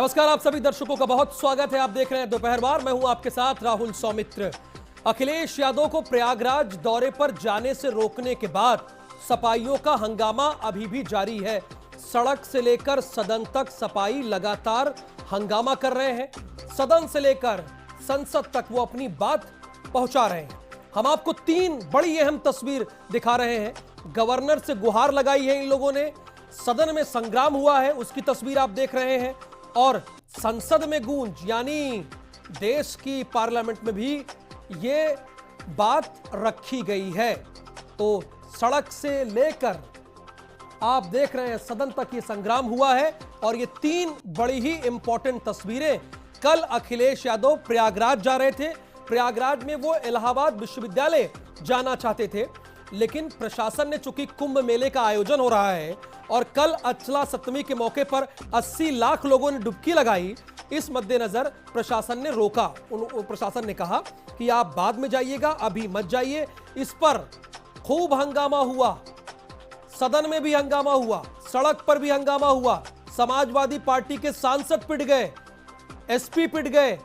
नमस्कार, आप सभी दर्शकों का बहुत स्वागत है। आप देख रहे हैं दोपहर बार। मैं हूं आपके साथ राहुल सौमित्र। अखिलेश यादव को प्रयागराज दौरे पर जाने से रोकने के बाद सपाइयों का हंगामा अभी भी जारी है। सड़क से लेकर सदन तक सपाई लगातार हंगामा कर रहे हैं। सदन से लेकर संसद तक वो अपनी बात पहुंचा रहे हैं। हम आपको तीन बड़ी अहम तस्वीर दिखा रहे हैं। गवर्नर से गुहार लगाई है इन लोगों ने, सदन में संग्राम हुआ है उसकी तस्वीर आप देख रहे हैं, और संसद में गूंज यानी देश की पार्लियामेंट में भी ये बात रखी गई है। तो सड़क से लेकर आप देख रहे हैं सदन तक ये संग्राम हुआ है। और ये तीन बड़ी ही इंपॉर्टेंट तस्वीरें। कल अखिलेश यादव प्रयागराज जा रहे थे। प्रयागराज में वो इलाहाबाद विश्वविद्यालय जाना चाहते थे, लेकिन प्रशासन ने, चूंकि कुंभ मेले का आयोजन हो रहा है और कल अचला सप्तमी के मौके पर 80 लाख लोगों ने डुबकी लगाई, इस मद्देनजर प्रशासन ने रोका। प्रशासन ने कहा कि आप बाद में जाइएगा, अभी मत जाइए। इस पर खूब हंगामा हुआ, सदन में भी हंगामा हुआ, सड़क पर भी हंगामा हुआ। समाजवादी पार्टी के सांसद पिट गए, एसपी पिट गए,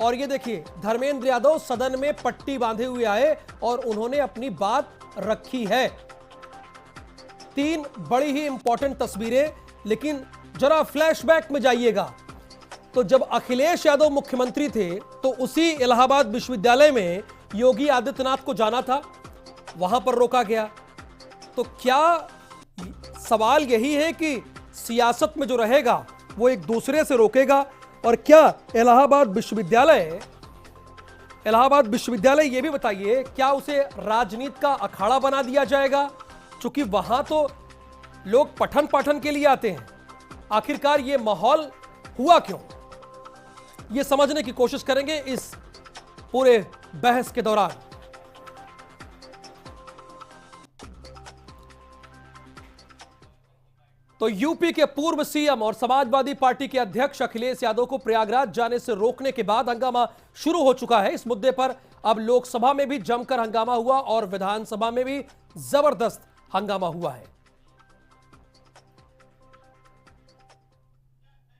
और ये देखिए धर्मेंद्र यादव सदन में पट्टी बांधे हुए आए और उन्होंने अपनी बात रखी है। तीन बड़ी ही इंपॉर्टेंट तस्वीरें। लेकिन जरा फ्लैशबैक में जाइएगा तो जब अखिलेश यादव मुख्यमंत्री थे तो उसी इलाहाबाद विश्वविद्यालय में योगी आदित्यनाथ को जाना था, वहां पर रोका गया। तो क्या सवाल यही है कि सियासत में जो रहेगा वो एक दूसरे से रोकेगा? और क्या इलाहाबाद विश्वविद्यालय ये भी बताइए, क्या उसे राजनीति का अखाड़ा बना दिया जाएगा? क्योंकि वहां तो लोग पठन पाठन के लिए आते हैं। आखिरकार ये माहौल हुआ क्यों, ये समझने की कोशिश करेंगे इस पूरे बहस के दौरान। तो यूपी के पूर्व सीएम और समाजवादी पार्टी के अध्यक्ष अखिलेश यादव को प्रयागराज जाने से रोकने के बाद हंगामा शुरू हो चुका है। इस मुद्दे पर अब लोकसभा में भी जमकर हंगामा हुआ और विधानसभा में भी जबरदस्त हंगामा हुआ है।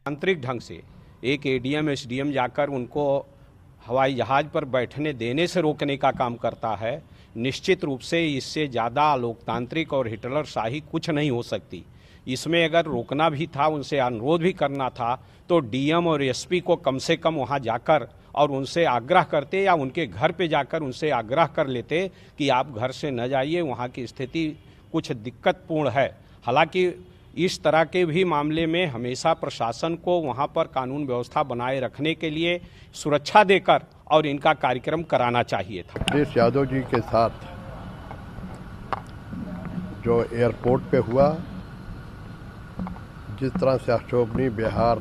आंतरिक ढंग से एक एडीएम एसडीएम जाकर उनको हवाई जहाज पर बैठने देने से रोकने का काम करता है। निश्चित रूप से इससे ज़्यादा लोकतांत्रिक और हिटलरशाही कुछ नहीं हो सकती। इसमें अगर रोकना भी था, उनसे अनुरोध भी करना था, तो डीएम और एसपी को कम से कम वहां जाकर और उनसे आग्रह करते या उनके घर पे जाकर उनसे आग्रह कर लेते कि आप घर से न जाइए, वहां की स्थिति कुछ दिक्कतपूर्ण है। हालांकि इस तरह के भी मामले में हमेशा प्रशासन को वहां पर कानून व्यवस्था बनाए रखने के लिए सुरक्षा देकर और इनका कार्यक्रम कराना चाहिए था। अखिलेश यादव जी के साथ जो एयरपोर्ट पे हुआ, जिस तरह से अशोभनीय व्यवहार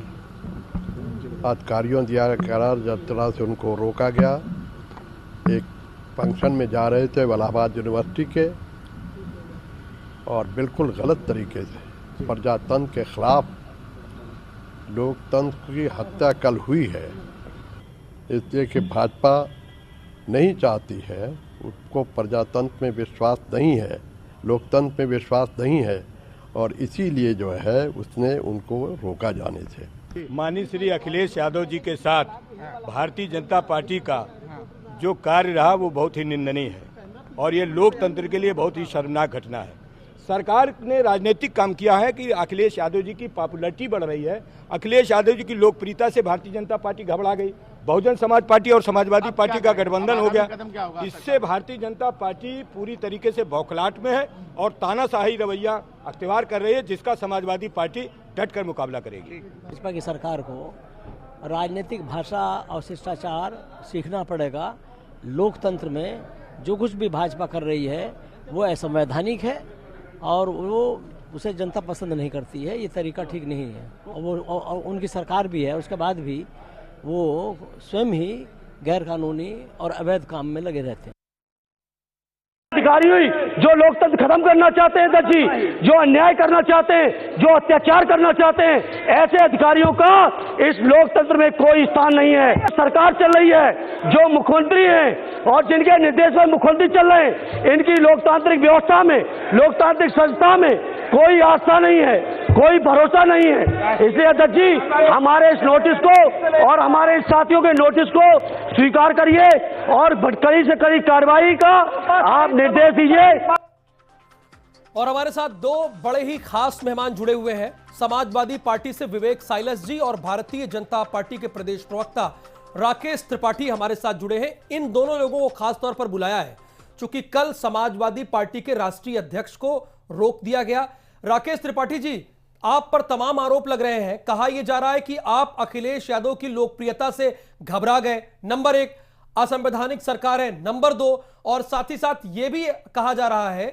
अधिकारियों दिया करार, जिस तरह से उनको रोका गया, एक फंक्शन में जा रहे थे इलाहाबाद यूनिवर्सिटी के, और बिल्कुल गलत तरीके से प्रजातंत्र के खिलाफ लोकतंत्र की हत्या कल हुई है। इसलिए कि भाजपा नहीं चाहती है, उसको प्रजातंत्र में विश्वास नहीं है, लोकतंत्र में विश्वास नहीं है, और इसीलिए जो है उसने उनको रोका जाने से। माननीय श्री अखिलेश यादव जी के साथ भारतीय जनता पार्टी का जो कार्य रहा वो बहुत ही निंदनीय है और ये लोकतंत्र के लिए बहुत ही शर्मनाक घटना है। सरकार ने राजनीतिक काम किया है कि अखिलेश यादव जी की पॉपुलैरिटी बढ़ रही है, अखिलेश यादव जी की लोकप्रियता से भारतीय जनता पार्टी घबरा गई। बहुजन समाज पार्टी और समाजवादी पार्टी का गठबंधन हो गया। इससे भारतीय जनता पार्टी पूरी तरीके से बौखलाहट में है और तानाशाही रवैया अख्तियार कर रही है, जिसका समाजवादी पार्टी डटकर मुकाबला करेगी। भाजपा की सरकार को राजनीतिक भाषा और शिष्टाचार सीखना पड़ेगा। लोकतंत्र में जो कुछ भी भाजपा कर रही है वो असंवैधानिक है और वो उसे जनता पसंद नहीं करती है। ये तरीका ठीक नहीं है और उनकी सरकार भी है, उसके बाद भी वो स्वयं ही गैरकानूनी और अवैध काम में लगे रहते हैं। अधिकारी जो लोकतंत्र खत्म करना चाहते हैं, दर्जी जो अन्याय करना चाहते हैं, जो अत्याचार करना चाहते हैं, ऐसे अधिकारियों का इस लोकतंत्र में कोई स्थान नहीं है। सरकार चल रही है, जो मुख्यमंत्री हैं और जिनके निर्देश में मुख्यमंत्री चल रहे हैं, इनकी लोकतांत्रिक व्यवस्था में, लोकतांत्रिक संस्था में कोई आस्था नहीं है, कोई भरोसा नहीं है। इसलिए अध्यक्ष जी, हमारे इस नोटिस को और हमारे इस साथियों के नोटिस को स्वीकार करिए और कड़ी से कड़ी कार्रवाई का आप निर्देश दीजिए। और हमारे साथ दो बड़े ही खास मेहमान जुड़े हुए हैं। समाजवादी पार्टी से विवेक साइलस जी और भारतीय जनता पार्टी के प्रदेश प्रवक्ता राकेश त्रिपाठी हमारे साथ जुड़े हैं। इन दोनों लोगों को खास तौर पर बुलाया है क्योंकि कल समाजवादी पार्टी के राष्ट्रीय अध्यक्ष को रोक दिया गया। राकेश त्रिपाठी जी, आप पर तमाम आरोप लग रहे हैं। कहा यह जा रहा है कि आप अखिलेश यादव की लोकप्रियता से घबरा गए, नंबर एक, असंवैधानिक सरकार है, नंबर दो, और साथ ही साथ यह भी कहा जा रहा है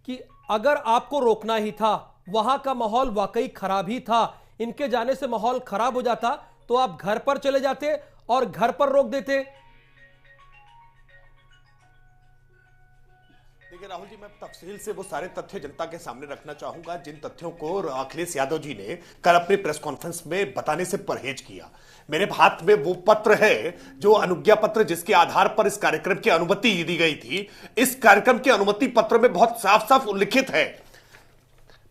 कि अगर आपको रोकना ही था, वहां का माहौल वाकई खराब ही था, इनके जाने से माहौल खराब हो जाता तो आप घर पर चले जाते और घर पर रोक देते। देखिए राहुल जी, मैं तफसील से वो सारे तथ्य जनता के सामने रखना चाहूंगा जिन तथ्यों को अखिलेश यादव जी ने कल अपनी प्रेस कॉन्फ्रेंस में बताने से परहेज किया। मेरे हाथ में वो पत्र है जो अनुज्ञा पत्र जिसके आधार पर इस कार्यक्रम की अनुमति दी गई थी। इस कार्यक्रम के अनुमति पत्र में बहुत साफ साफ उल्लिखित है,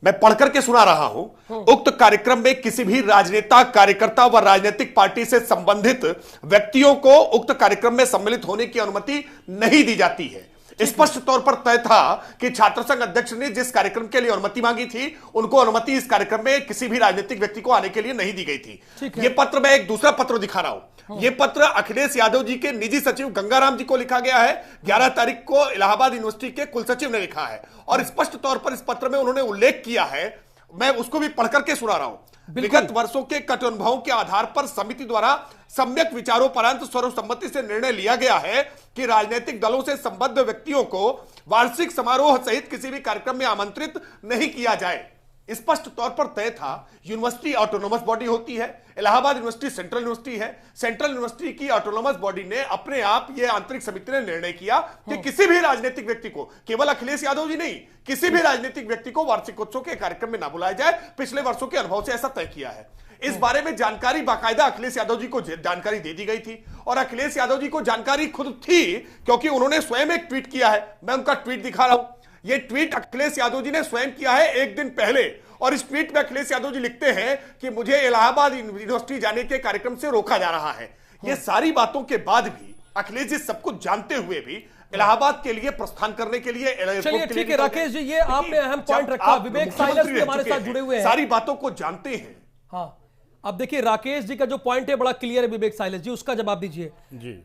मैं पढ़कर के सुना रहा हूं। उक्त कार्यक्रम में किसी भी राजनेता, कार्यकर्ता व राजनीतिक पार्टी से संबंधित व्यक्तियों को उक्त कार्यक्रम में सम्मिलित होने की अनुमति नहीं दी जाती है। स्पष्ट तौर पर तय था कि छात्र संघ अध्यक्ष ने जिस कार्यक्रम के लिए अनुमति मांगी थी, उनको अनुमति इस कार्यक्रम में किसी भी राजनीतिक व्यक्ति को आने के लिए नहीं दी गई थी। यह पत्र, मैं एक दूसरा पत्र दिखा रहा हूं। यह पत्र अखिलेश यादव जी के निजी सचिव गंगाराम जी को लिखा गया है। 11 तारीख को इलाहाबाद यूनिवर्सिटी के कुलसचिव ने लिखा है और स्पष्ट तौर पर इस पत्र में उन्होंने उल्लेख किया है, मैं उसको भी पढ़कर के सुना रहा हूं। विगत वर्षों के कट अनुभवों के आधार पर समिति द्वारा सम्यक विचारोपरांत सर्वसम्मति से निर्णय लिया गया है कि राजनीतिक दलों से संबद्ध व्यक्तियों को वार्षिक समारोह सहित किसी भी कार्यक्रम में आमंत्रित नहीं किया जाए। स्पष्ट तौर पर तय था, यूनिवर्सिटी ऑटोनोमस बॉडी होती है, इलाहाबाद यूनिवर्सिटी सेंट्रल यूनिवर्सिटी है। सेंट्रल यूनिवर्सिटी की ऑटोनोमस बॉडी ने अपने आप, यह आंतरिक समिति ने निर्णय किया कि किसी भी राजनीतिक व्यक्ति को, केवल अखिलेश यादव जी नहीं, किसी भी राजनीतिक व्यक्ति को वार्षिकोत्सव के कार्यक्रम में ना बुलाया जाए। पिछले वर्षों के अनुभव से ऐसा तय किया है। इस बारे में जानकारी बाकायदा अखिलेश यादव जी को जानकारी दे दी गई थी और अखिलेश यादव जी को जानकारी खुद थी क्योंकि उन्होंने स्वयं एक ट्वीट किया है। मैं उनका ट्वीट दिखा रहा हूं। यह ट्वीट अखिलेश यादव जी ने स्वयं किया है एक दिन पहले, और इस ट्वीट में अखिलेश यादव जी लिखते हैं कि मुझे इलाहाबाद यूनिवर्सिटी जाने के कार्यक्रम से रोका जा रहा है। ये सारी बातों के बाद भी अखिलेश जी सब कुछ जानते हुए भी इलाहाबाद के लिए प्रस्थान करने के लिए, चलिए ठीक है राकेश जी, ये आपने अहम पॉइंट रखा। विवेक साइलस भी हमारे साथ जुड़े हुए हैं, सारी बातों को जानते हैं। हाँ, अब देखिए राकेश जी का जो पॉइंट है बड़ा क्लियर है। विवेक साइलस जी, उसका जवाब दीजिए।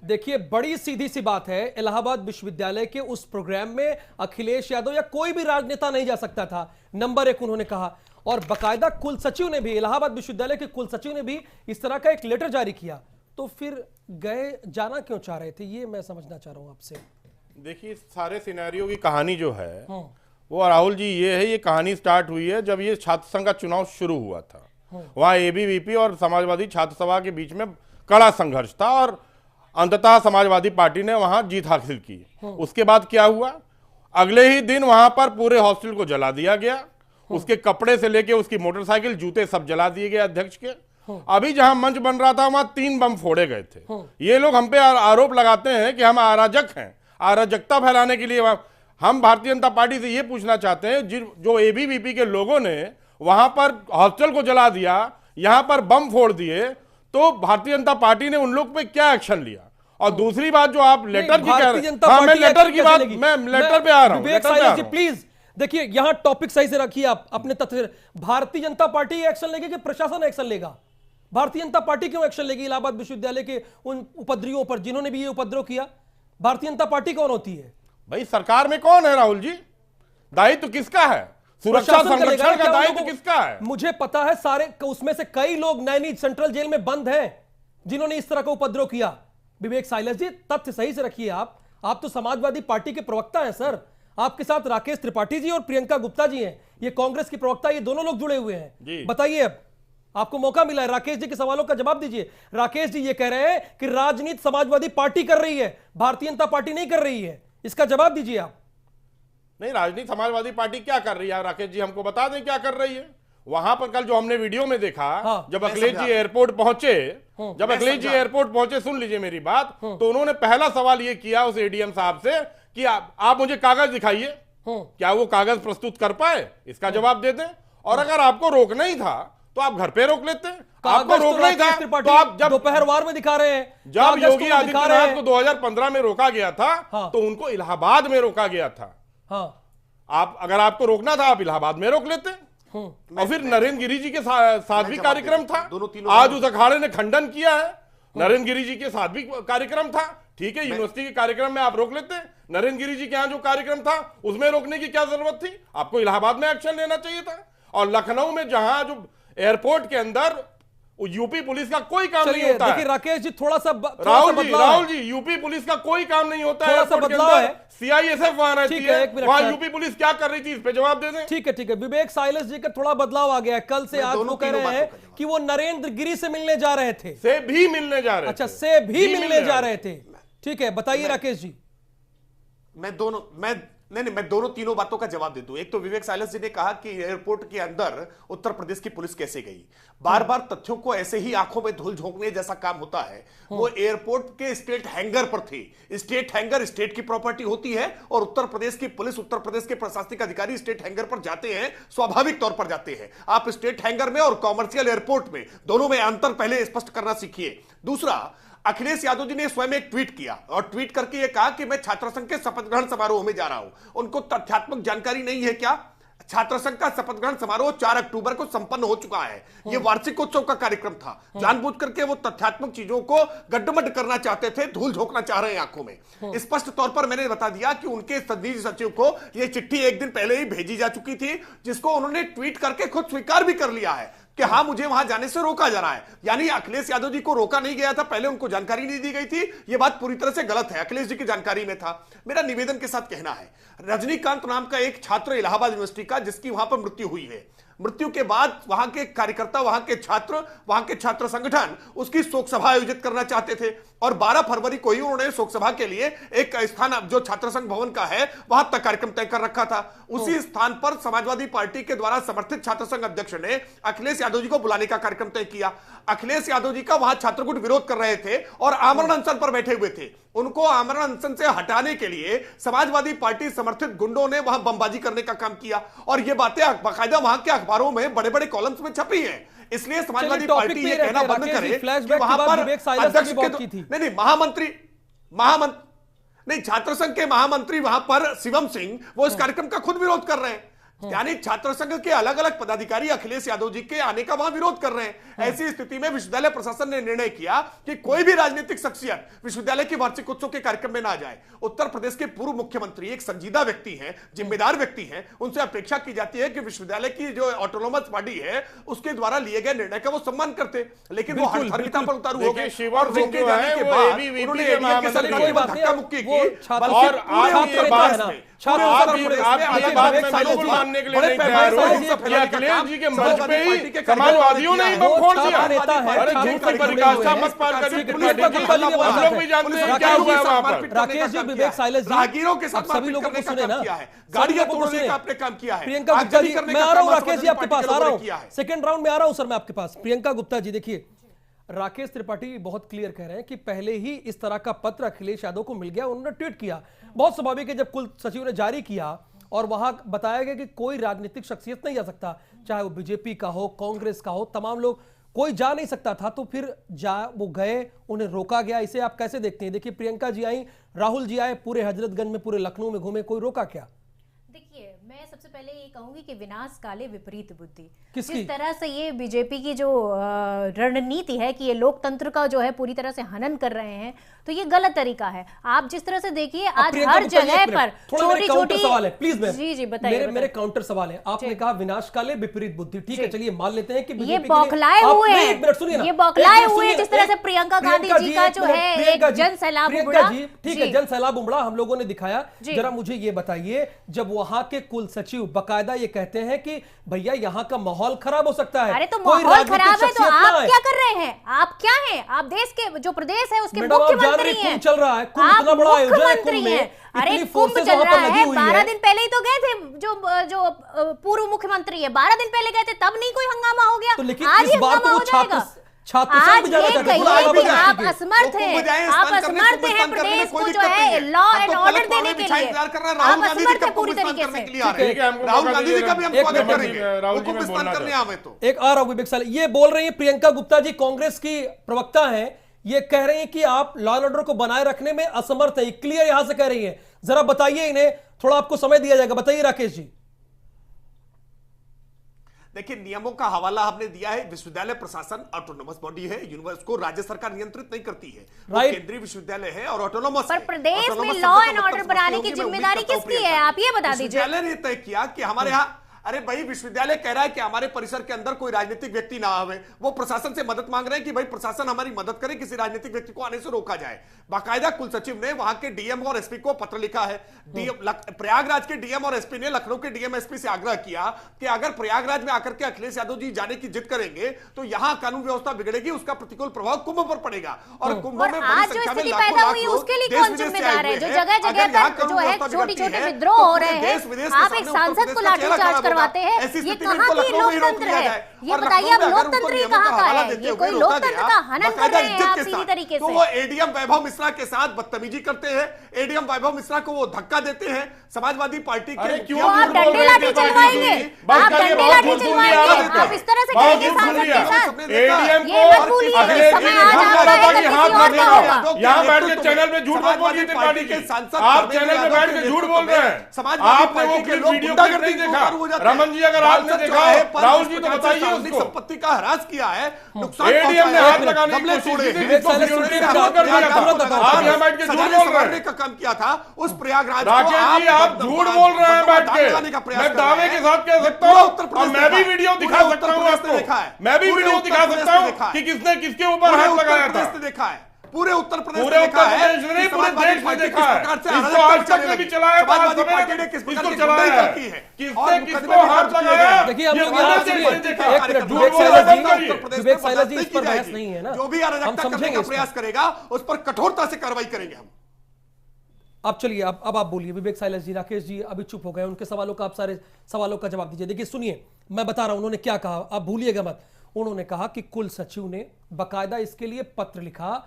देखिए, बड़ी सीधी सी बात है, इलाहाबाद विश्वविद्यालय के उस प्रोग्राम में अखिलेश यादव या कोई भी राजनेता नहीं जा सकता था, नंबर एक उन्होंने कहा। और बकायदा कुल सचिव ने भी, इलाहाबाद विश्वविद्यालय के कुल सचिव ने भी इस तरह का एक लेटर जारी किया। तो फिर गए, जाना क्यों चाह रहे थे, ये मैं समझना चाह रहा हूं आपसे। देखिए, सारे सिनेरियो की कहानी जो है वो राहुल जी ये है, ये कहानी स्टार्ट हुई है जब ये छात्र संघ का चुनाव शुरू हुआ था। वहां एबीवीपी और समाजवादी छात्र सभा के बीच में कड़ा संघर्ष था और अंततः समाजवादी पार्टी ने वहां जीत हासिल की। उसके बाद क्या हुआ, अगले ही दिन वहां पर पूरे हॉस्टल को जला दिया गया। उसके कपड़े से लेके उसकी मोटरसाइकिल, जूते सब जला दिए गए अध्यक्ष के। अभी जहां मंच बन रहा था वहां 3 बम फोड़े गए थे। ये लोग हम पे आरोप लगाते हैं कि हम अराजक हैं, अराजकता फैलाने के लिए। हम भारतीय जनता पार्टी से ये पूछना चाहते हैं, जो एबीवीपी के लोगों ने वहां पर हॉस्टल को जला दिया, यहां पर बम फोड़ दिए, तो भारतीय जनता पार्टी ने उन लोग पे क्या एक्शन लिया? और दूसरी बात जो आप लेटर की कह रहे हैं, हाँ, मैं लेटर की बात, मैं लेटर पे आ रहा हूं। प्लीज देखिए, यहां टॉपिक सही से रखिए आप अपने तथ्य। भारतीय जनता पार्टी एक्शन लेगी कि प्रशासन एक्शन लेगा? भारतीय जनता पार्टी क्यों एक्शन लेगी इलाहाबाद विश्वविद्यालय के उन उपद्रवियों पर जिन्होंने भी ये उपद्रव किया? भारतीय जनता पार्टी कौन होती है भाई? सरकार में कौन है राहुल जी? दायित्व किसका है? सुरक्षा संरक्षण का दायित्व किसका है? मुझे पता है, सारे उसमें से कई लोग नैनी सेंट्रल जेल में बंद हैं जिन्होंने इस तरह का उपद्रव किया। विवेक साइलस जी, तथ्य सही से रखिए। आप तो समाजवादी पार्टी के प्रवक्ता हैं सर। आपके साथ राकेश त्रिपाठी जी और प्रियंका गुप्ता जी हैं, ये कांग्रेस की प्रवक्ता, ये दोनों लोग जुड़े हुए हैं। बताइए, अब आपको मौका मिला है, राकेश जी के सवालों का जवाब दीजिए। राकेश जी ये कह रहे हैं कि राजनीति समाजवादी पार्टी कर रही है, भारतीय जनता पार्टी नहीं कर रही है, इसका जवाब दीजिए आप। नहीं, राजनीति समाजवादी पार्टी क्या कर रही है? राकेश जी हमको बता दें क्या कर रही है। वहां पर कल जो हमने वीडियो में देखा, जब अखिलेश जी एयरपोर्ट पहुंचे, सुन लीजिए मेरी बात, तो उन्होंने पहला सवाल ये किया उस एडीएम साहब से कि आप मुझे कागज दिखाइए, क्या वो कागज प्रस्तुत कर पाए, इसका जवाब दे दें। और अगर आपको रोकना ही था तो आप घर पे रोक लेते। आपको कागज रोकना ही था राकेश त्रिपाठी तो आप जब दोपहरवार में दिखा रहे हैं, जब कागज योगी तो दिखा रहे आदित्यनाथ हैं। को 2015 में रोका गया था हाँ। तो उनको इलाहाबाद में रोका गया था। हाँ, आप अगर आपको रोकना था आप इलाहाबाद में रोक लेते। और फिर नरेंद्र गिरी जी के साथ भी कार्यक्रम था। आज उस अखाड़े ने खंडन किया है। नरेंद्र गिरी जी के साथ भी कार्यक्रम था। ठीक है, यूनिवर्सिटी के कार्यक्रम में आप रोक लेते। नरेंद्र गिरी जी के यहाँ जो कार्यक्रम था उसमें रोकने की क्या जरूरत थी? आपको इलाहाबाद में एक्शन लेना चाहिए था। और लखनऊ में जहां जो एयरपोर्ट के अंदर यूपी पुलिस का कोई काम नहीं होता है। देखिए राकेश जी, थोड़ा सा राहुल जी यूपी पुलिस का कोई काम नहीं होता है। थोड़ा सा बदलाव है। सीआईएसएफ वहां रहती ठीक है, है, एक मिनट वहां सर। यूपी पुलिस क्या कर रही थी, इस पे जवाब दे दें। ठीक है, विवेक साइलेंस जी का थोड़ा बदलाव आ गया है। कल से आज वो कह रहे हैं कि वो नरेंद्र गिरी से मिलने जा रहे थे। से भी मिलने जा रहे थे। अच्छा, से भी मिलने जा रहे थे। ठीक है, बताइए राकेश जी। मैं दोनों तीनों बातों का जवाब दे दूं। एक तो विवेक साइलेंस जी ने कहा कि एयरपोर्ट के अंदर उत्तर प्रदेश की पुलिस कैसे गई। बार बार तथ्यों को ऐसे ही आंखों में धूल झोंकने जैसा काम होता है। वो एयरपोर्ट के स्टेट हैंगर पर थे। स्टेट हैंगर स्टेट की प्रॉपर्टी होती है और उत्तर प्रदेश की पुलिस, उत्तर प्रदेश के प्रशासनिक अधिकारी स्टेट हैंगर पर जाते हैं, स्वाभाविक तौर पर जाते हैं। आप स्टेट हैंगर में और कॉमर्शियल एयरपोर्ट में, दोनों में अंतर पहले स्पष्ट करना सीखिए। दूसरा, अखिलेश यादव जी ने स्वयं एक ट्वीट किया और ट्वीट करके यह कहा कि मैं छात्र संघ के शपथ ग्रहण समारोह में जा रहा हूं। उनको तथ्यात्मक जानकारी नहीं है क्या? छात्र संघ का शपथ ग्रहण समारोह 4 अक्टूबर को संपन्न हो चुका है। यह वार्षिकोत्सव का कार्यक्रम था। जानबूझ करके वो तथ्यात्मक चीजों को गड्ढमड्ढ करना चाहते थे, धूल झोंकना चाह रहे हैं आंखों में। स्पष्ट तौर पर मैंने बता दिया कि उनके निजी सचिव को यह चिट्ठी एक दिन पहले ही भेजी जा चुकी थी, जिसको उन्होंने ट्वीट करके खुद स्वीकार भी कर लिया है कि हाँ, मुझे वहां जाने से रोका जा रहा है। यानी अखिलेश यादव जी को रोका नहीं गया था, पहले उनको जानकारी नहीं दी गई थी। यह बात पूरी तरह से गलत है, अखिलेश जी की जानकारी में था। मेरा निवेदन के साथ कहना है, रजनीकांत नाम का एक छात्र इलाहाबाद यूनिवर्सिटी का, जिसकी वहां पर मृत्यु हुई है, मृत्यु के बाद वहां के कार्यकर्ता, वहां के छात्र, वहां के छात्र संगठन उसकी शोक सभा आयोजित करना चाहते थे और 12 फरवरी को ही उन्होंने शोक सभा के लिए एक स्थान जो छात्र संघ भवन का है वहां तक कार्यक्रम तय कर रखा था। उसी स्थान पर समाजवादी पार्टी के द्वारा समर्थित छात्र संघ अध्यक्ष ने अखिलेश यादव जी को बुलाने का कार्यक्रम तय किया। अखिलेश यादव जी का वहां छात्र गुट विरोध कर रहे थे और आमरण अनशन पर बैठे हुए थे। उनको आमरण अनशन से हटाने के लिए समाजवादी पार्टी समर्थित गुंडों ने वहां बमबाजी करने का काम किया और ये बातें बाकायदा वहां के अखबारों में बड़े बड़े कॉलम्स में छपी हैं। इसलिए समाजवादी पार्टी ये कहना बंद करे कि वहां पर अध्यक्ष के नहीं, छात्र संघ के महामंत्री वहां पर शिवम सिंह, वो इस कार्यक्रम का खुद विरोध कर रहे हैं। यानी छात्र संघ के अलग अलग पदाधिकारी अखिलेश यादव जी के आने का वहां विरोध कर रहे हैं। ऐसी स्थिति में विश्वविद्यालय प्रशासन ने निर्णय किया कि कोई भी राजनीतिक शख्सियत विश्वविद्यालय की वार्षिक उत्सव के कार्यक्रम में ना जाए। उत्तर प्रदेश के पूर्व मुख्यमंत्री एक संजीदा व्यक्ति हैं, जिम्मेदार व्यक्ति हैं, उनसे अपेक्षा की जाती है कि विश्वविद्यालय की जो ऑटोनोमस बॉडी है उसके द्वारा लिए गए निर्णय का वो सम्मान करते, लेकिन वो हरकता पर उतारू हो गए और उनके जाने के बाद उन्होंने एडीए के साथ धक्का मुक्की की। और आज ये बात मानने के लिए नहीं तैयार हो कि अखिलेश जी के मंच पे ही समाजवादियों ने बम फोड़ दिया। अरे झूठ की परिभाषा मत पार करिए त्रिपाठी जी, हम लोग भी जानते हैं क्या हुआ वहां पर। राकेश जी, विवेक साइलेंस जी, राहगीरों के साथ सभी लोगों को सुने ना, गाड़ियां तोड़ने का आपने काम किया है। प्रियंका गुप्ता जी, मैं आ रहा हूं राकेश जी आपके पास, आ रहा हूं सेकंड राउंड में आ रहा हूं सर मैं आपके पास। प्रियंका गुप्ता जी, देखिए राकेश त्रिपाठी बहुत क्लियर कह रहे हैं कि पहले ही इस तरह का पत्र अखिलेश यादव को मिल गया, उन्होंने ट्वीट किया। बहुत स्वाभाविक है, जब कुल सचिव ने जारी किया और वहां बताया गया कि कोई राजनीतिक शख्सियत नहीं जा सकता, चाहे वो बीजेपी का हो, कांग्रेस का हो, तमाम लोग, कोई जा नहीं सकता था, तो फिर वो गए, उन्हें रोका गया। इसे आप कैसे देखते हैं? देखिए प्रियंका जी आई, राहुल जी आए, पूरे हजरतगंज में, पूरे लखनऊ में घूमे, कोई रोका क्या? देखिए, मैं सबसे पहले ये कहूंगी कि विनाश काले विपरीत बुद्धि, जिस तरह से ये बीजेपी की जो रणनीति है कि ये लोकतंत्र का जो है पूरी तरह से हनन कर रहे हैं, तो ये गलत तरीका है। आप जिस तरह से देखिए आज हर जगह पर छोटी छोटी सवाल है, प्लीज जी बताइए। मेरे काउंटर सवाल है। आपने कहा विनाश काले विपरीत बुद्धि, ठीक है, चलिए मान लेते हैं कि ये बौखलाए हुए हैं, ये बौखलाए हुए, जिस तरह से प्रियंका गांधी जी का जो है एक जन सैलाब उमड़ा। ठीक है, जन सैलाब उमड़ा, हम लोगों ने दिखाया। जरा मुझे ये बताइए, जब वहां के कुल सचिव बकायदा ये कहते हैं कि भैया यहाँ का माहौल खराब हो सकता है। अरे तो माहौल खराब है तो आप क्या कर रहे हैं? आप क्या हैं? आप देश के जो प्रदेश है उसके मुख्यमंत्री हैं। चल रहा है, आप मुख्यमंत्री हैं। अरे कुंभ चल रहा है, 12 दिन पहले ही तो गए थे जो पूर्व मुख्यमंत्री है, 12 दिन पहले गए थे, तब नहीं कोई हंगामा हो गया। तो लेकिन आज इस बार तो हो जाएगा। छात्र संघ भी जाना चाहते हैं। आप असमर्थ हैं, आप असमर्थ हैं प्रदेश को जो है लॉ एंड ऑर्डर देने के लिए, आप असमर्थ हैं पूरी तरीके से। राहुल गांधी जी का भी हम स्वागत करेंगे, हुकुम विस्तार करने आवे तो। एक आ रहा हूं विवेक साले, ये बोल रही है प्रियंका गुप्ता जी, कांग्रेस की प्रवक्ता हैं, ये कह रहे हैं कि आप लॉ एंड ऑर्डर को बनाए रखने में असमर्थ है, क्लियर यहां से कह रही है। जरा बताइए इन्हें, थोड़ा आपको समय दिया जाएगा, बताइए राकेश जी। देखिए, नियमों का हवाला हमने दिया है। विश्वविद्यालय प्रशासन ऑटोनोमस बॉडी है, यूनिवर्सिटी को राज्य सरकार नियंत्रित नहीं करती है, वो केंद्रीय विश्वविद्यालय है और ऑटोनोमस पर प्रदेश में लॉ एंड ऑर्डर बनाने की जिम्मेदारी किसकी है, आप ये बता दीजिए। विश्वविद्यालय ने तय किया कि हमारे यहाँ, अरे भाई विश्वविद्यालय कह रहा है कि हमारे परिसर के अंदर कोई राजनीतिक व्यक्ति ना आवे, वो प्रशासन से मदद मांग रहे हैं कि भाई प्रशासन हमारी मदद करे, किसी राजनीतिक व्यक्ति को आने से रोका जाए। बाकायदा कुल सचिव ने वहां के डीएम और एसपी को पत्र लिखा है। प्रयागराज के डीएम और एसपी ने लखनऊ के डीएम एसपी से आग्रह किया कि अगर प्रयागराज में आकर के अखिलेश यादव जी जाने की जिद करेंगे तो यहां कानून व्यवस्था बिगड़ेगी, उसका प्रतिकूल प्रभाव कुंभ पर पड़ेगा और कुंभ में आज जो स्थिति पैदा हुई उसके लिए कौन जिम्मेदार है? जो जगह जगह पर जो है छोटी छोटे विद्रोह हो रहे हैं, आप एक सांसद को लाठीचार्ज करवाते हैं, ये कहां की लोकतंत्र है? ये बताइए, अब लोकतंत्र ही कहां का है? ये कोई लोकतंत्र का हनन कर रहे हैं आप सीधी तरीके से। तो वो एडीएम वैभव मिश्रा के साथ बदतमीजी करते हैं, एडीएम वैभव मिश्रा को वो धक्का देते हैं। समाजवादी पार्टी के क्यों आप डंडे लाठी चलवाएंगे? आप डंडे लाठी चलवाएंगे? आप इस तरह से करेंगे सांसद के साथ? एडीएम ये मत भूलिए, समय आ जाता है किसी और का होगा। यहाँ बैठ के चैनल में झूठ मत बोलिए पार्टी के सांसद, आप चैनल में बैठ के झूठ बोल रहे हैं। आपने वो वीडियो नहीं देखा रमन जी? अगर आपने देखा है राहुल जी तो बताइए उसको। संपत्ति का हरास किया है, नुकसान एडीएम ने हाथ लगाने की कोशिश की थी, इसको सिक्योरिटी ने खत्म कर दिया था। आप यहाँ बैठ के झूठ बोल रहे हैं। का काम किया था उस प्रयागराज राकेश जी, आप झूठ बोल रहे हैं बैठ के। मैं दावे के साथ कह सकता हूँ और मैं भी वीडियो दिखा सकता हूँ आपको, मैं भी वीडियो दिखा सकता हूँ कि किसने किसके ऊपर हाथ लगाया था। देखा है पूरे उत्तर प्रदेश नहीं, पूरे देश में देखा है। इसको आज तक ने भी चलाया, पार्टी ने किसको चलाया है, किसने किसको हाथ लगाया। देखिए हम लोग यहाँ से विवेक साइला जी इस पर बहस नहीं है ना, जो भी अराजकता करने का प्रयास करेगा उस पर कठोरता से कार्रवाई करेंगे हम। अब चलिए, अब आप बोलिए विवेक साइला जी। राकेश जी अभी चुप हो गए, उनके सवालों का आप सारे सवालों का जवाब दीजिए। देखिए सुनिए, मैं बता रहा हूं उन्होंने क्या कहा, आप भूलिएगा मत। उन्होंने कहा कि कुल सचिव ने बाकायदा इसके लिए पत्र लिखा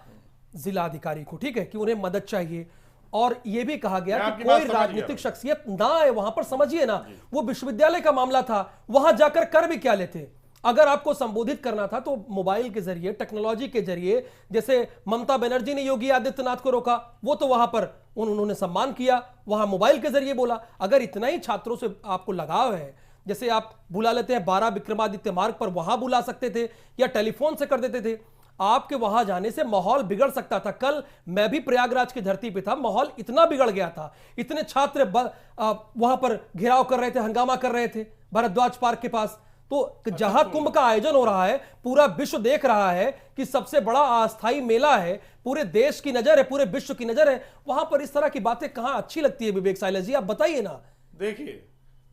जिलाधिकारी को, ठीक है, कि उन्हें मदद चाहिए, और यह भी कहा गया कि कोई राजनीतिक शख्सियत ना आए वहां पर। समझिए ना, वो विश्वविद्यालय का मामला था, वहां जाकर कर भी क्या लेते? अगर आपको संबोधित करना था तो मोबाइल के जरिए, टेक्नोलॉजी के जरिए, जैसे ममता बनर्जी ने योगी आदित्यनाथ को रोका, वो तो वहां पर उन्होंने सम्मान किया, वहां मोबाइल के जरिए बोला। अगर इतना ही छात्रों से आपको लगाव है, जैसे आप बुला लेते हैं 12 विक्रमादित्य मार्ग पर, वहां बुला सकते थे या टेलीफोन से कर देते थे। आपके वहां जाने से माहौल बिगड़ सकता था। कल मैं भी प्रयागराज की धरती पे था, माहौल इतना बिगड़ गया था, इतने छात्र वहां पर घेराव कर रहे थे, हंगामा कर रहे थे भारद्वाज पार्क के पास। तो जहां कुंभ का आयोजन हो रहा है, पूरा विश्व देख रहा है कि सबसे बड़ा अस्थाई मेला है, पूरे देश की नजर है, पूरे विश्व की नजर है, वहां पर इस तरह की बातें कहां अच्छी लगती है? विवेक साइला जी आप बताइए ना। देखिए,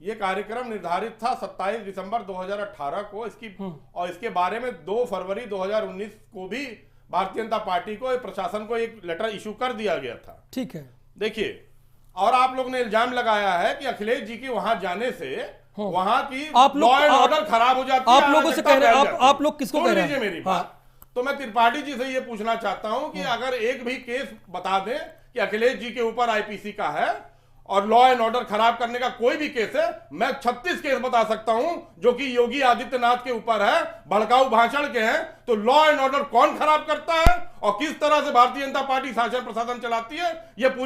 ये कार्यक्रम निर्धारित था 27 दिसंबर 2018 को, और इसके बारे में 2 फरवरी 2019 को भी भारतीय जनता पार्टी को, प्रशासन को एक लेटर इशू कर दिया गया था। ठीक है, देखिए, और आप लोग ने इल्जाम लगाया है कि अखिलेश जी के वहां जाने से वहां की लॉ एंड ऑर्डर खराब हो जाती है। आप लोगों से कह रहे हैं, आप लोग किसको कह रहे हैं? मेरी बात तो मैं त्रिपाठी जी से ये पूछना चाहता हूं कि अगर एक भी केस बता दें कि अखिलेश जी के ऊपर आईपीसी का है और लॉ एंड ऑर्डर खराब करने का कोई भी केस है, मैं 36 केस बता सकता हूं जो कि योगी आदित्यनाथ के ऊपर है, भड़काऊ भाषण के हैं। तो लॉ एंड ऑर्डर कौन खराब करता है और किस तरह से भारतीय जनता पार्टी शासन प्रशासन चलाती है, यह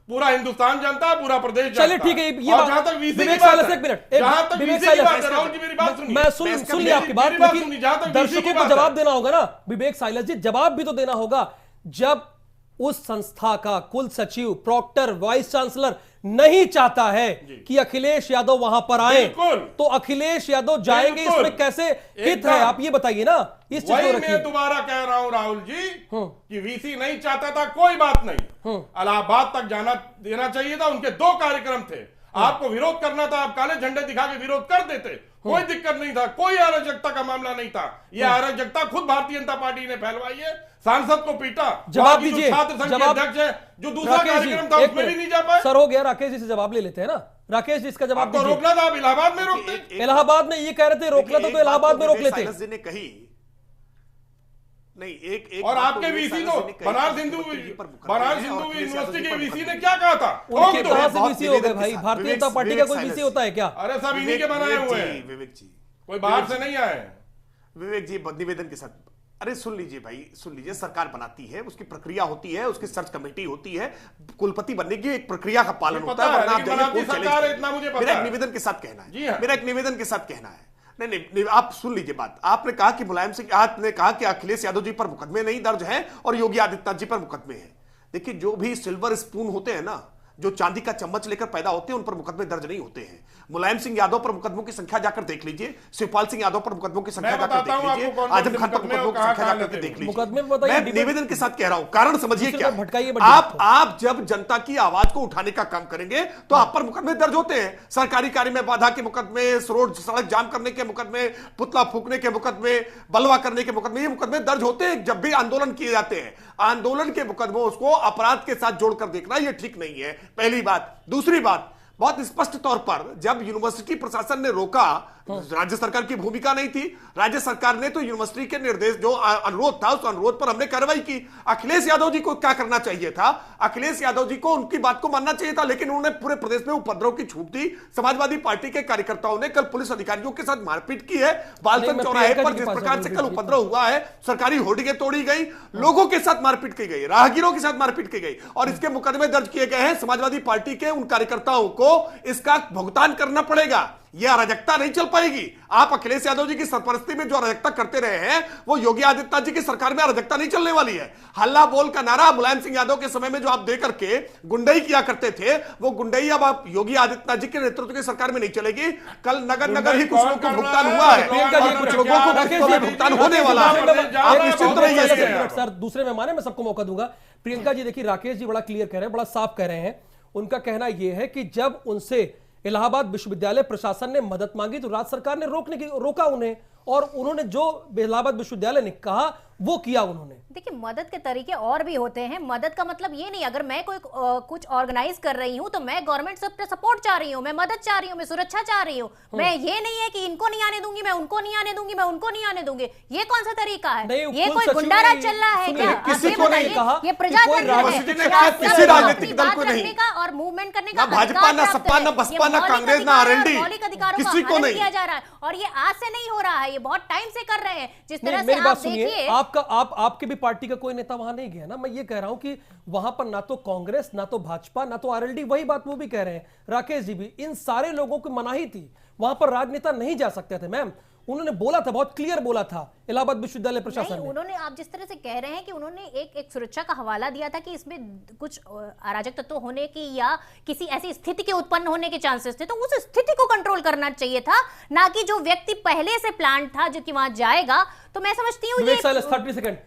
पूरा हिंदुस्तान जानता है, पूरा प्रदेश जानता है। चलिए ठीक है, ये जहां तक वीसी की बात है, एक मिनट, जहां तक वीसी की बात है, राहुल जी मेरी बात सुनिए, मैं सुन लिया आपकी बात, लेकिन दर्शकों को जवाब देना होगा ना विवेक साइला जी, जवाब भी तो देना होगा। जब उस संस्था का कुल सचिव, प्रॉक्टर, वाइस चांसलर नहीं चाहता है कि अखिलेश यादव वहां पर आए, तो अखिलेश यादव जाएंगे, इसमें कैसे हित है? आप ये बताइए ना। इस चीज को मैं दोबारा कह रहा हूं राहुल जी कि वीसी नहीं चाहता था, कोई बात नहीं, इलाहाबाद तक जाना देना चाहिए था। उनके 2 कार्यक्रम थे, आपको विरोध करना था, आप काले झंडे दिखा के विरोध कर देते, कोई दिक्कत नहीं था, कोई अराजकता का मामला नहीं था। यह अराजकता खुद भारतीय जनता पार्टी ने फैलवाई है, सांसद को पीटा। जवाब दीजिए, छात्र संघ के अध्यक्ष है जो दूसरा कार्यक्रम था उसमें भी नहीं जा पाए। सर हो गया, राकेश जी से जवाब ले लेते हैं ना। राकेश जी इसका जवाब दीजिए। रोकना था, आप इलाहाबाद में रोकते। इलाहाबाद में ये कह रहे थे रोकना था, तो इलाहाबाद में रोक लेते। ने कही नहीं एक और आपके वीसी तो बनारस हिंदू यूनिवर्सिटी के वीसी ने क्या कहा था? उनके कहां से वीसी हो गए भाई? भारतीय जनता पार्टी का कोई वीसी होता है क्या? अरे सब इन्हीं के बनाए हुए हैं, विवेक जी, कोई बाहर से नहीं आए। विवेक जी निवेदन के साथ, अरे सुन लीजिए भाई, सुन लीजिए, सरकार बनाती है, उसकी प्रक्रिया होती है, उसकी सर्च कमेटी होती है, कुलपति बनने की एक प्रक्रिया का पालन होता है, वरना आप जाइए सरकार है, इतना मुझे पता है। मेरा एक निवेदन के साथ कहना है, जी हाँ। मेरा एक निवेदन के साथ कहना है। नहीं, आप सुन लीजिए बात। आपने कहा कि मुलायम सिंह ने कहा कि अखिलेश यादव जी पर मुकदमे नहीं दर्ज हैं और योगी आदित्यनाथ जी पर मुकदमे हैं। देखिए, जो भी सिल्वर स्पून होते हैं ना, जो चांदी का चम्मच लेकर पैदा होते हैं, उन पर मुकदमे दर्ज नहीं होते हैं। मुलायम सिंह यादव पर मुकदमों की संख्या जाकर देख लीजिए, शिवपाल सिंह यादव पर मुकदमों की संख्या जाकर देख लीजिए, आजम खान पर मुकदमों की संख्या जाकर के देख लीजिए। मैं निवेदन के साथ कह रहा हूं, कारण समझिए क्या है। आप जब जनता की आवाज को उठाने का काम करेंगे तो आप पर मुकदमे दर्ज होते हैं। सरकारी कार्य में बाधा के मुकदमे, रोड सड़क जाम करने के मुकदमे, पुतला फूकने के मुकदमे, बलवा करने के मुकदमे, ये मुकदमे दर्ज होते हैं जब भी आंदोलन किए जाते हैं। आंदोलन के मुकदमों को अपराध के साथ जोड़कर देखना यह ठीक नहीं है, पहली बात। दूसरी बात, बहुत स्पष्ट तौर पर जब यूनिवर्सिटी प्रशासन ने रोका, राज्य सरकार की भूमिका नहीं थी। राज्य सरकार ने तो यूनिवर्सिटी के निर्देश, जो अनुरोध था, उस अनुरोध पर हमने कार्रवाई की। अखिलेश यादव जी को क्या करना चाहिए था? अखिलेश यादव जी को उनकी बात को मानना चाहिए था, लेकिन उन्होंने पूरे प्रदेश में उपद्रव की छूट दी। समाजवादी पार्टी के कार्यकर्ताओं ने कल पुलिस अधिकारियों के साथ मारपीट की है। बालसंग चौराहे पर जिस प्रकार से कल उपद्रव हुआ है, सरकारी होर्डिंगें तोड़ी गई, लोगों के साथ मारपीट की गई, राहगीरों के साथ मारपीट की गई, और इसके मुकदमे दर्ज किए गए हैं। समाजवादी पार्टी के उन कार्यकर्ताओं को इसका भुगतान करना पड़ेगा। यह अराजकता नहीं चल पाएगी। आप अखिलेश यादव जी की सरपरस्ती में जो अराजकता करते रहे हैं, वो योगी आदित्यनाथ जी की सरकार में अराजकता नहीं चलने वाली है। हल्ला बोल का नारा मुलायम सिंह यादव के समय में जो आप देकर के गुंडई किया करते थे, वो गुंडई अब आप योगी आदित्यनाथ जी के नेतृत्व की सरकार में नहीं चलेगी। कल नगर नगर ही कुछ लोगों को भुगतान हुआ है, कुछ लोगों को भुगतान होने वाला है। सर, दूसरे मेहमान है, मैं सबको मौका दूंगा। प्रियंका जी, देखिए, राकेश जी बड़ा क्लियर कह रहे हैं, बड़ा साफ कह रहे हैं। उनका कहना यह है कि जब उनसे इलाहाबाद विश्वविद्यालय प्रशासन ने मदद मांगी तो राज्य सरकार ने रोका उन्हें, और उन्होंने जो इलाहाबाद विश्वविद्यालय ने कहा वो किया उन्होंने। देखिए, मदद के तरीके और भी होते हैं। मदद का मतलब ये नहीं, अगर मैं कोई कुछ ऑर्गेनाइज कर रही हूं तो मैं गवर्नमेंट से सपोर्ट चाह रही हूं, मैं मदद चाह रही हूं, मैं सुरक्षा चाह रही हूं। मैं ये नहीं है कि इनको नहीं आने दूंगी, मैं उनको नहीं आने दूंगी, मैं उनको नहीं आने दूंगी। ये कौन सा तरीका है? ये कोई गुंडाराज चल रहा है क्या? किसी को नहीं कहा, ये प्रजातंत्र किसी राजनीतिक दल को नहीं का और मूवमेंट करने का भाजपा, ना सपा, ना बसपा, ना कांग्रेस, ना आरएलडी, मौलिक अधिकारों किसी को नहीं किया जा रहा है। और ये आज से नहीं हो रहा है, ये बहुत टाइम से कर रहे हैं। जिस तरह से मेरी बात आप सुनिए, देखिए, आपके भी पार्टी का कोई नेता वहां नहीं गया ना। मैं ये कह रहा हूं कि वहां पर ना तो कांग्रेस, ना तो भाजपा, ना तो आरएलडी, वही बात वो भी कह रहे हैं, राकेश जी भी, इन सारे लोगों की मनाही थी, वहां पर राजनेता नहीं जा सकते थे। मैम, उन्होंने बोला था, बहुत क्लियर बोला था इलाहाबाद विश्वविद्यालय प्रशासन ने। उन्होंने, आप जिस तरह से कह रहे हैं कि उन्होंने एक सुरक्षा का हवाला दिया था कि इसमें कुछ अराजक तत्व होने की या किसी ऐसी स्थिति के उत्पन्न होने के चांसेस थे, तो उस स्थिति को कंट्रोल करना चाहिए था, ना कि जो व्यक्ति पहले से प्लान था जो कि वहां जाएगा। तो मैं समझती हूँ ये 30 सेकंड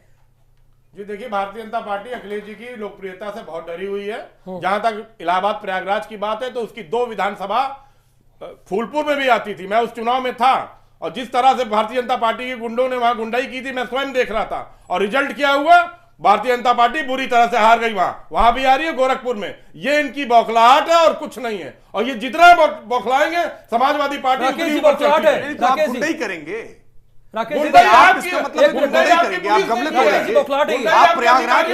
जी। देखिए, भारतीय जनता पार्टी अखिलेश जी की लोकप्रियता से बहुत डरी हुई है। जहां तक इलाहाबाद प्रयागराज की बात है, तो उसकी 2 विधानसभा फूलपुर में भी आती थी। मैं उस चुनाव में था, और जिस तरह से भारतीय जनता पार्टी के गुंडों ने वहां गुंडाई की थी, मैं स्वयं देख रहा था। और रिजल्ट क्या हुआ? भारतीय जनता पार्टी बुरी तरह से हार गई। वहां भी आ रही है गोरखपुर में। ये इनकी बौखलाहट है और कुछ नहीं है। और ये जितना बौखलाएंगे समाजवादी पार्टी गुंडाई करेंगे। राकेश जी, आप इसका मतलब गुंडाई करेंगे, आप गमले तोड़ेंगे, आप प्रयागराज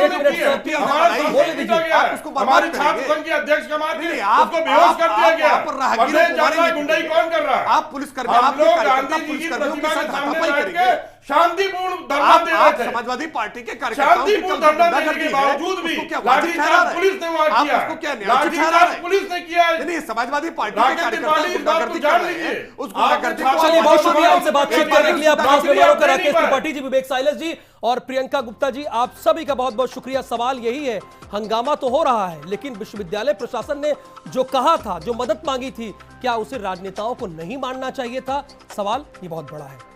हमारे छात्र संघ के अध्यक्ष का मार के उसको बेहोश कर दिया गया। गुंडाई कौन कर रहा है? आप पुलिसकर्मी, आप लोग गांधी जी की प्रतिमा के सामने बैठ के शांतिपूर्ण धरना दे रहे थे। समाजवादी पार्टी के शांतिपूर्ण धरना देने के बावजूद भी लाठीचार्ज पुलिस ने वहां किया, लाठीचार्ज पुलिस ने किया। नहीं, समाजवादी पार्टी के कार्यकर्ता जान लीजिए। चलिए, बहुत शुक्रिया आपसे बातचीत करने के लिए। राकेश त्रिपाठी जी, विवेक साइलस जी और प्रियंका गुप्ता जी, आप सभी का बहुत बहुत शुक्रिया। सवाल यही है, हंगामा तो हो रहा है, लेकिन विश्वविद्यालय प्रशासन ने जो कहा था, जो मदद मांगी थी, क्या उसे राजनेताओं को नहीं मानना चाहिए था? सवाल ये बहुत बड़ा है।